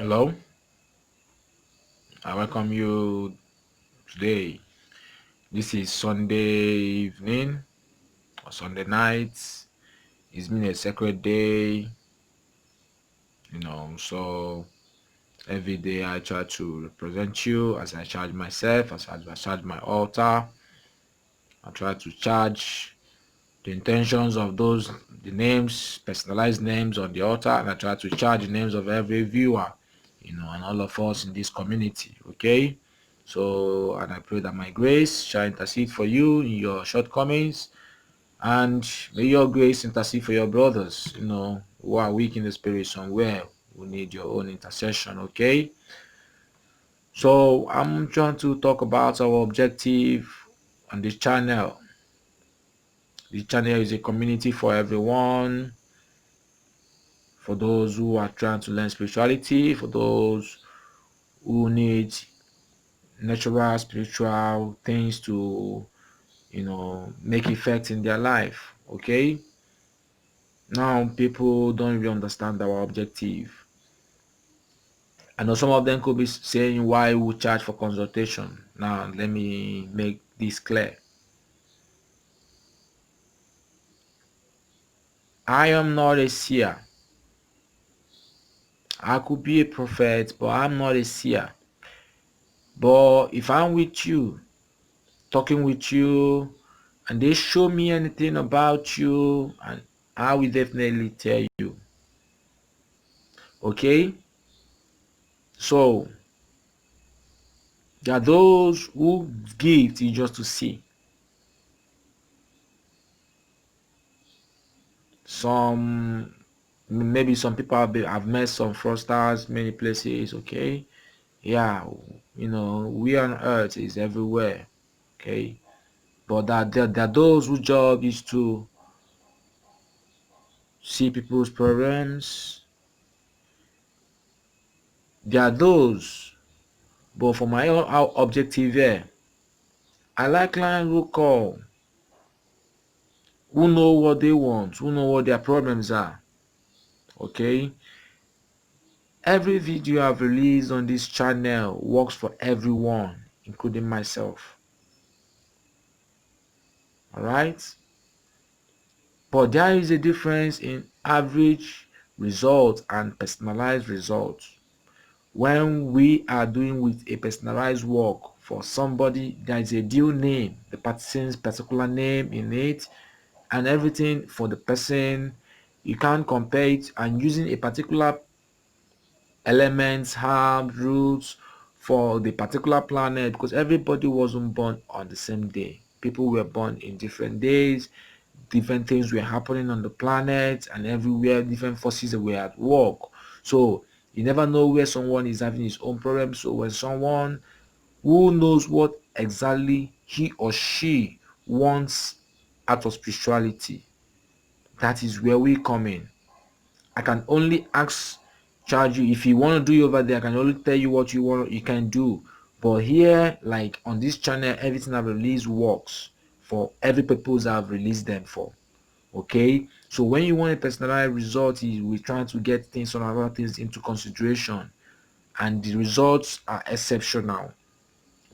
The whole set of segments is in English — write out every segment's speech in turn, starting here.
Hello, I welcome you today. This is Sunday evening or Sunday night. It's been a sacred day, so every day I try to represent you as I charge myself, as I charge my altar. I try to charge the intentions of the names, personalized names on the altar, and I try to charge the names of every viewer, and all of us in this community, okay? So, and I pray that my grace shall intercede for you in your shortcomings, and may your grace intercede for your brothers, who are weak in the spirit somewhere, who need your own intercession, okay? So, I'm trying to talk about our objective on this channel. The channel is a community for everyone, for those who are trying to learn spirituality, for those who need natural spiritual things to, make effect in their life. Okay. Now people don't really understand our objective. I know some of them could be saying why we charge for consultation. Now let me make this clear. I am not a seer. I could be a prophet, but I'm not a seer. But if I'm with you, talking with you, and they show me anything about you, and I will definitely tell you. Okay? So there are those who give is just to see. Some maybe some people have met some fraudsters many places, okay? Yeah, we on earth is everywhere, okay? But there are those whose job is to see people's problems. There are those, but for my own objective here, I like clients who call, who know what they want, who know what their problems are. Okay? Every video I've released on this channel works for everyone, including myself. Alright? But there is a difference in average results and personalized results. When we are doing with a personalized work for somebody, there is a due name, the person's particular name in it, and everything for the person. You can't compare it, and using a particular elements, herbs, roots for the particular planet, because everybody wasn't born on the same day. People were born in different days, different things were happening on the planet, and everywhere different forces were at work. So you never know where someone is having his own problem. So when someone who knows what exactly he or she wants out of spirituality, that is where we come in. I can only charge you if you want to do it over there. I can only tell you what you can do. But here, like on this channel, everything I've released works for every purpose I've released them for. Okay, so when you want a personalized result, we're trying to get things on other things into consideration, and the results are exceptional.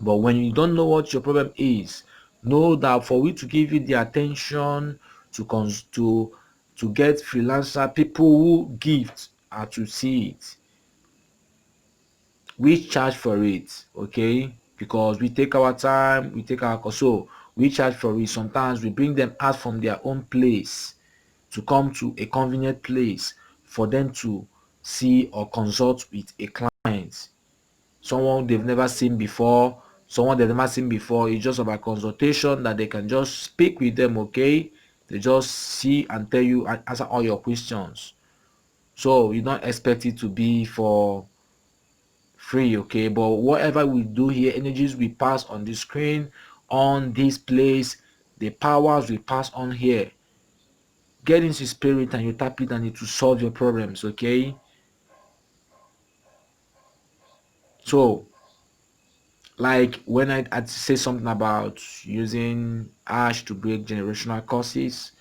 But when you don't know what your problem is, know that for we to give you the attention to get freelancer people who gift are to see it, we charge for it, okay? Because we take our time, we take our cost, so we charge for it. Sometimes we bring them out from their own place to come to a convenient place for them to see or consult with a client, someone they've never seen before, it's just about consultation that they can just speak with them, okay? They just see and tell you and answer all your questions. So you don't expect it to be for free, okay? But whatever we do here, energies we pass on the screen, on this place, the powers we pass on here, get into spirit and you tap it and it will solve your problems, okay? So like when I'd say something about using ash to break generational curses,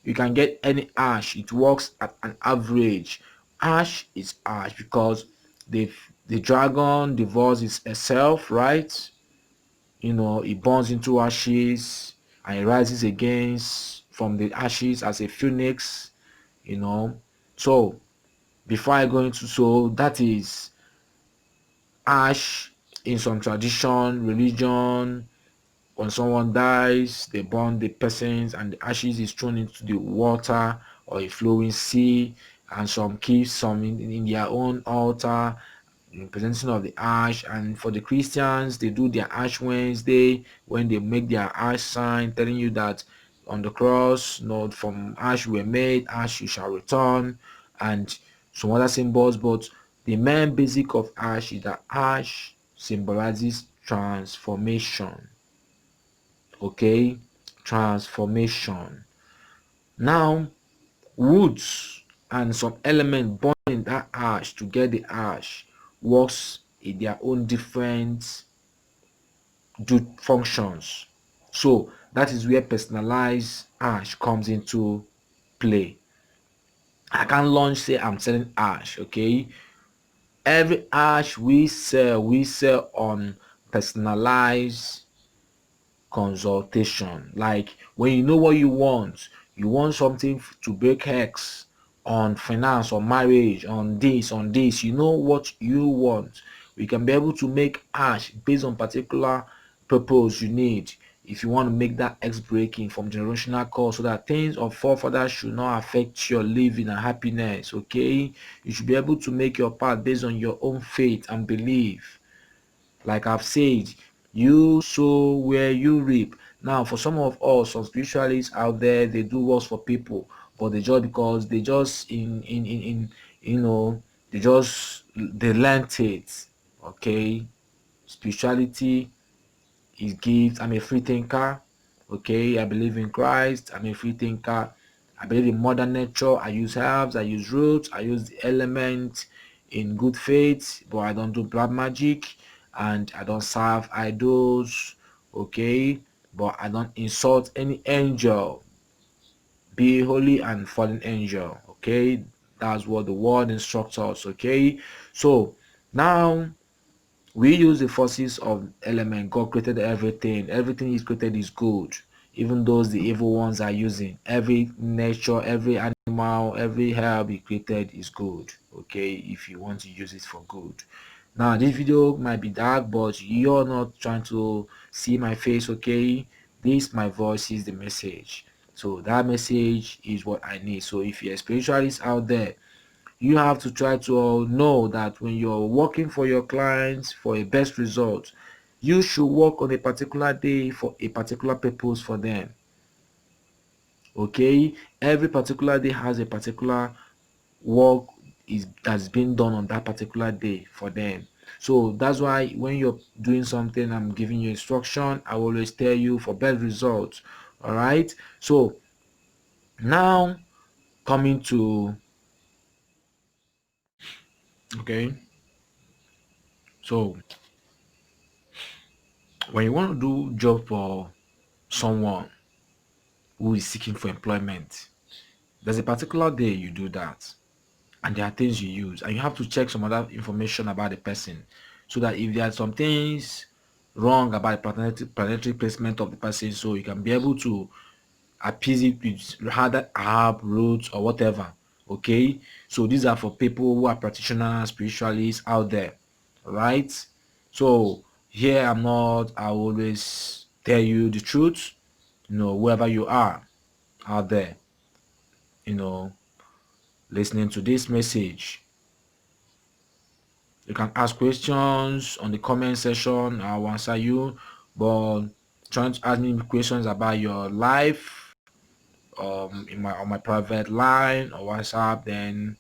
you can get any ash. It works at an average. Ash is ash because the dragon divorces itself, right? It burns into ashes and it rises against from the ashes as a phoenix, you know. So before I go into, so that is ash in some tradition, religion. When someone dies, they burn the persons and the ashes is thrown into the water or a flowing sea, and some keep some in their own altar representation of the ash. And for the Christians, they do their Ash Wednesday when they make their ash sign, telling you that on the cross, from ash we were made, ash you shall return, and some other symbols. But the main basic of ash is that ash symbolizes transformation. Okay, transformation. Now, woods and some element burn in that ash to get the ash works in their own different do functions. So that is where personalized ash comes into play. I can't launch say I'm selling ash, okay? Every ash we sell on personalized consultation. Like when you know what you want something to break hex on finance, on marriage, on this, you know what you want. We can be able to make ash based on particular purpose you need. If you want to make that X breaking from generational cause so that things of forefathers should not affect your living and happiness, okay? You should be able to make your part based on your own faith and belief. Like I've said, you sow where you reap. Now, for some of us, some spiritualists out there, they do works for people, but they just because they just in you know they learnt it. Okay, spirituality is gift. I'm a free thinker. Okay, I believe in Christ. I'm a free thinker. I believe in mother nature. I use herbs. I use roots. I use the element in good faith, but I don't do black magic and I don't serve idols. Okay, but I don't insult any angel. Be holy and fallen angel. Okay, that's what the word instructs us. Okay, so now we use the forces of element. God created everything. Everything He created is good. Even those the evil ones are using. Every nature, every animal, every herb He created is good. Okay, if you want to use it for good. Now this video might be dark, but you're not trying to see my face. Okay, this my voice is the message. So that message is what I need. So if you're a spiritualist out there, you have to try to know that when you're working for your clients for a best result, you should work on a particular day for a particular purpose for them. Okay, every particular day has a particular work is that's been done on that particular day for them. So that's why when you're doing something, I'm giving you instruction, I will always tell you for best results. All right, so now coming to, okay, so when you want to do job for someone who is seeking for employment, there's a particular day you do that, and there are things you use, and you have to check some other information about the person so that if there are some things wrong about the planetary placement of the person, so you can be able to appease it with other herb, roots, or whatever. Okay, so these are for people who are practitioners, spiritualists out there, right? So here I'm not, I always tell you the truth, whoever you are out there, you know, listening to this message. You can ask questions on the comment section. I'll answer you. But trying to ask me questions about your life, in my on my private line or WhatsApp, then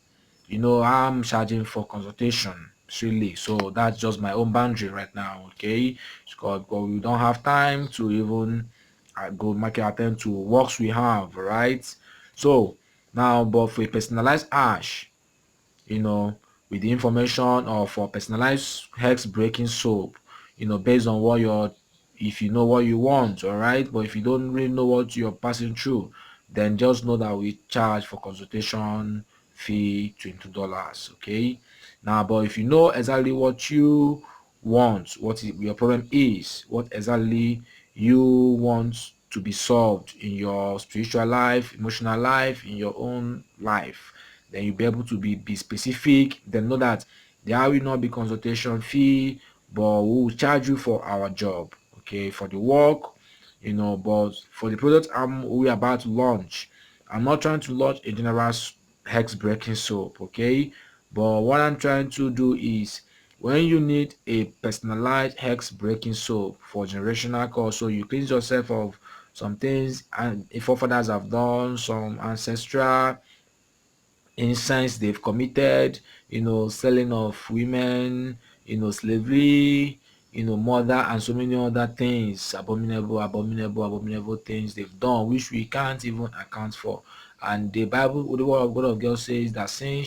I'm charging for consultation. Really, so that's just my own boundary right now. Okay, because we don't have time to even go market attend to works we have, right? So now, but for a personalized ash, you know, with the information or for personalized hex breaking soap, based on what you're, if you know what you want, all right. But if you don't really know what you're passing through, then just know that we charge for consultation fee $20. Okay, Now, but if you know exactly what you want, your problem is, what exactly you want to be solved in your spiritual life, emotional life, in your own life, then you'll be able to be specific. Then know that there will not be consultation fee, but we will charge you for our job, okay, for the work, but for the product we are about to launch, I'm not trying to launch a general hex breaking soap, okay? But what I'm trying to do is, when you need a personalized hex breaking soap for generational cause, so you cleanse yourself of some things and forefathers have done, some ancestral incense they've committed, selling of women, slavery, murder, and so many other things, abominable things they've done, which we can't even account for. And the Bible, the word of God of God says that sin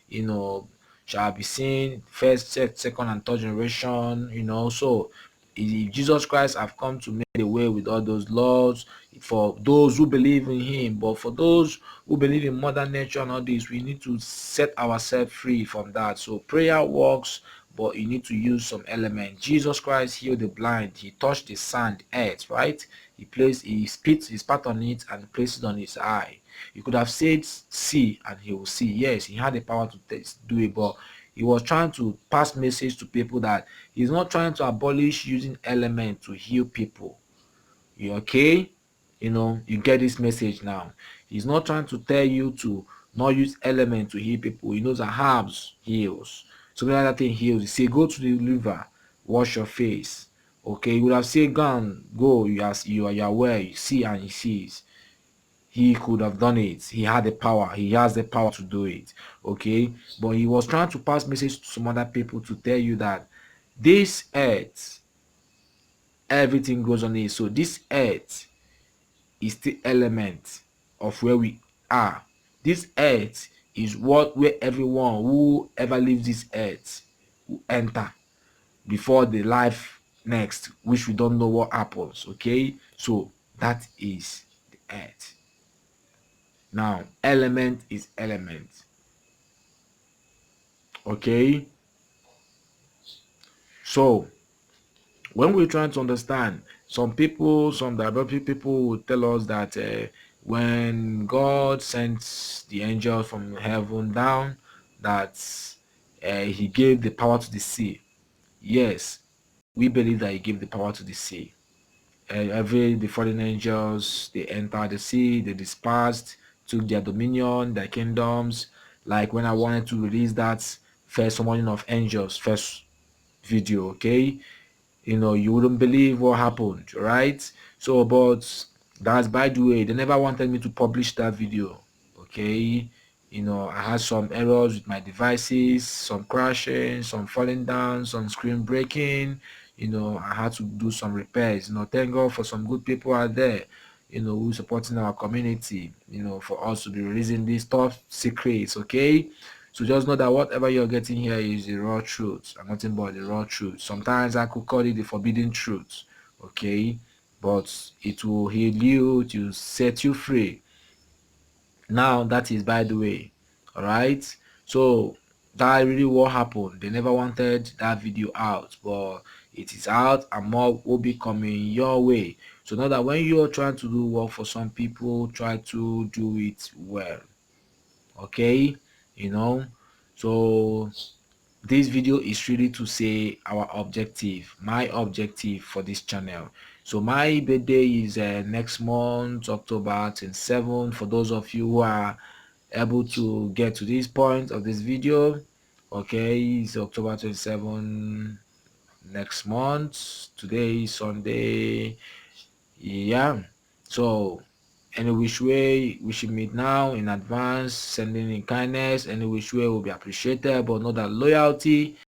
you know, shall be seen first, second, and third generation, so if Jesus Christ have come to make away with all those laws for those who believe in him, but for those who believe in modern nature and all this, we need to set ourselves free from that. So prayer works, but you need to use some element. Jesus Christ healed the blind. He touched the sand, earth, right? He spits his part on it and placed it on his eye. He could have said see and he will see. Yes, he had the power to do it, but he was trying to pass message to people that he's not trying to abolish using element to heal people. You okay? You get this message now. He's not trying to tell you to not use element to heal people. He knows that herbs heals. So many other thing heals. He say go to the river, wash your face. Okay, he would have said go, you are aware, you see and he sees. He could have done it. He had the power. He has the power to do it. Okay, but he was trying to pass message to some other people to tell you that this earth, everything goes on it. So this earth is the element of where we are. This earth is where everyone who ever lives this earth will enter before the life next, which we don't know what happens. Okay, so that is the earth. Now, element is element. Okay, so when we're trying to understand, some diabolic people will tell us that when God sent the angel from heaven down, that he gave the power to the sea. Yes, we believe that he gave the power to the sea. The fallen angels, they entered the sea, they dispersed, took their dominion, their kingdoms. Like when I wanted to release that first summoning of angels, first video, okay? You wouldn't believe what happened, right? So, but that's by the way, they never wanted me to publish that video, okay? I had some errors with my devices, some crashing, some falling down, some screen breaking. I had to do some repairs. Thank God for some good people out there, who supporting our community, for us to be releasing these top secrets, okay? So just know that whatever you're getting here is the raw truth and nothing but the raw truth. Sometimes I could call it the forbidden truth, okay? But it will heal you, it will set you free. Now that is by the way, all right? So that really what happened. They never wanted that video out, but it is out and more will be coming your way. So now that when you're trying to do work for some people, try to do it well, okay? you know so this video is really to say our objective, my objective for this channel. So my birthday is next month, October 27th. For those of you who are able to get to this point of this video, okay, it's October 27th next month. Today is Sunday. Yeah, so any which way we should meet now in advance, sending in kindness, any which way will be appreciated, but know that loyalty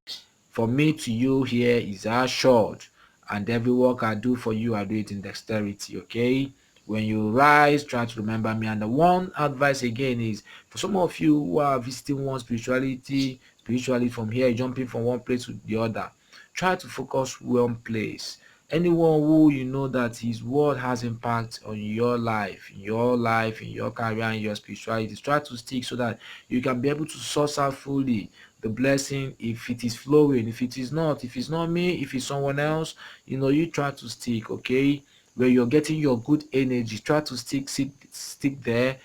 for me to you here is assured, and every work I do for you, I do it in dexterity, okay? When you rise, try to remember me. And the one advice again is for some of you who are visiting one spiritually from here, jumping from one place to the other, try to focus one place. Anyone who you know that his word has impact on your life, in your career, in your spirituality, try to stick so that you can be able to source out fully the blessing if it is flowing. If it is not, if it's not me, if it's someone else, you try to stick, okay? Where you're getting your good energy, try to stick there,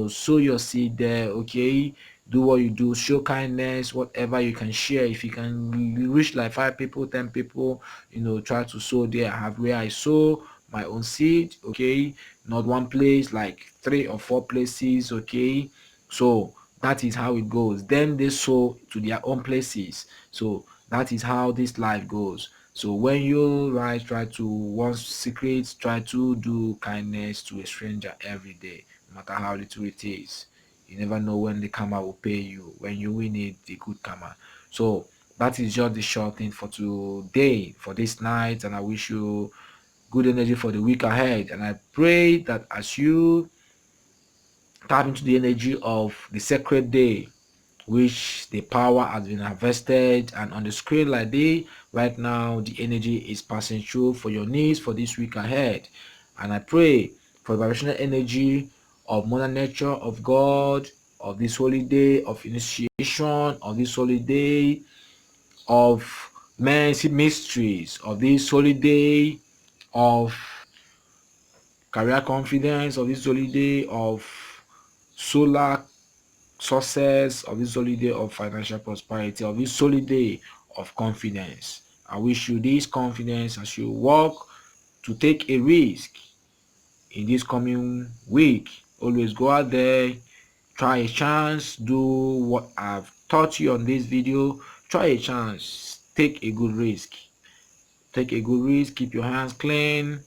sow your seed there, okay? Do what you do, show kindness, whatever you can share. If you can reach like 5 people, 10 people, try to sow there. I have where I sow my own seed, okay? Not one place, like 3 or 4 places, okay? So that is how it goes. Then they sow to their own places. So that is how this life goes. So when you try to once secret, try to do kindness to a stranger every day, no matter how little it is. You never know when the karma will pay you. When you win it, the good karma. So that is just the short thing for today, for this night, and I wish you good energy for the week ahead. And I pray that as you tap into the energy of the sacred day, which the power has been harvested, and on the screen like this right now, the energy is passing through for your needs for this week ahead. And I pray for the vibrational energy of Mother Nature, of God, of this holy day of initiation, of this holy day of men's mysteries, of this holy day of career confidence, of this holy day of solar success, of this solid day of financial prosperity, of this solid day of confidence. I wish you this confidence as you work to take a risk in this coming week. Always go out there, try a chance, do what I've taught you on this video. Try a chance, take a good risk. Take a good risk, keep your hands clean,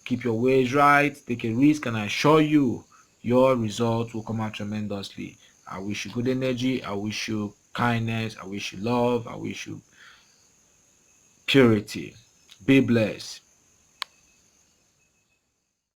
keep your ways right, take a risk, and I assure you your results will come out tremendously. I wish you good energy. I wish you kindness. I wish you love. I wish you purity. Be blessed.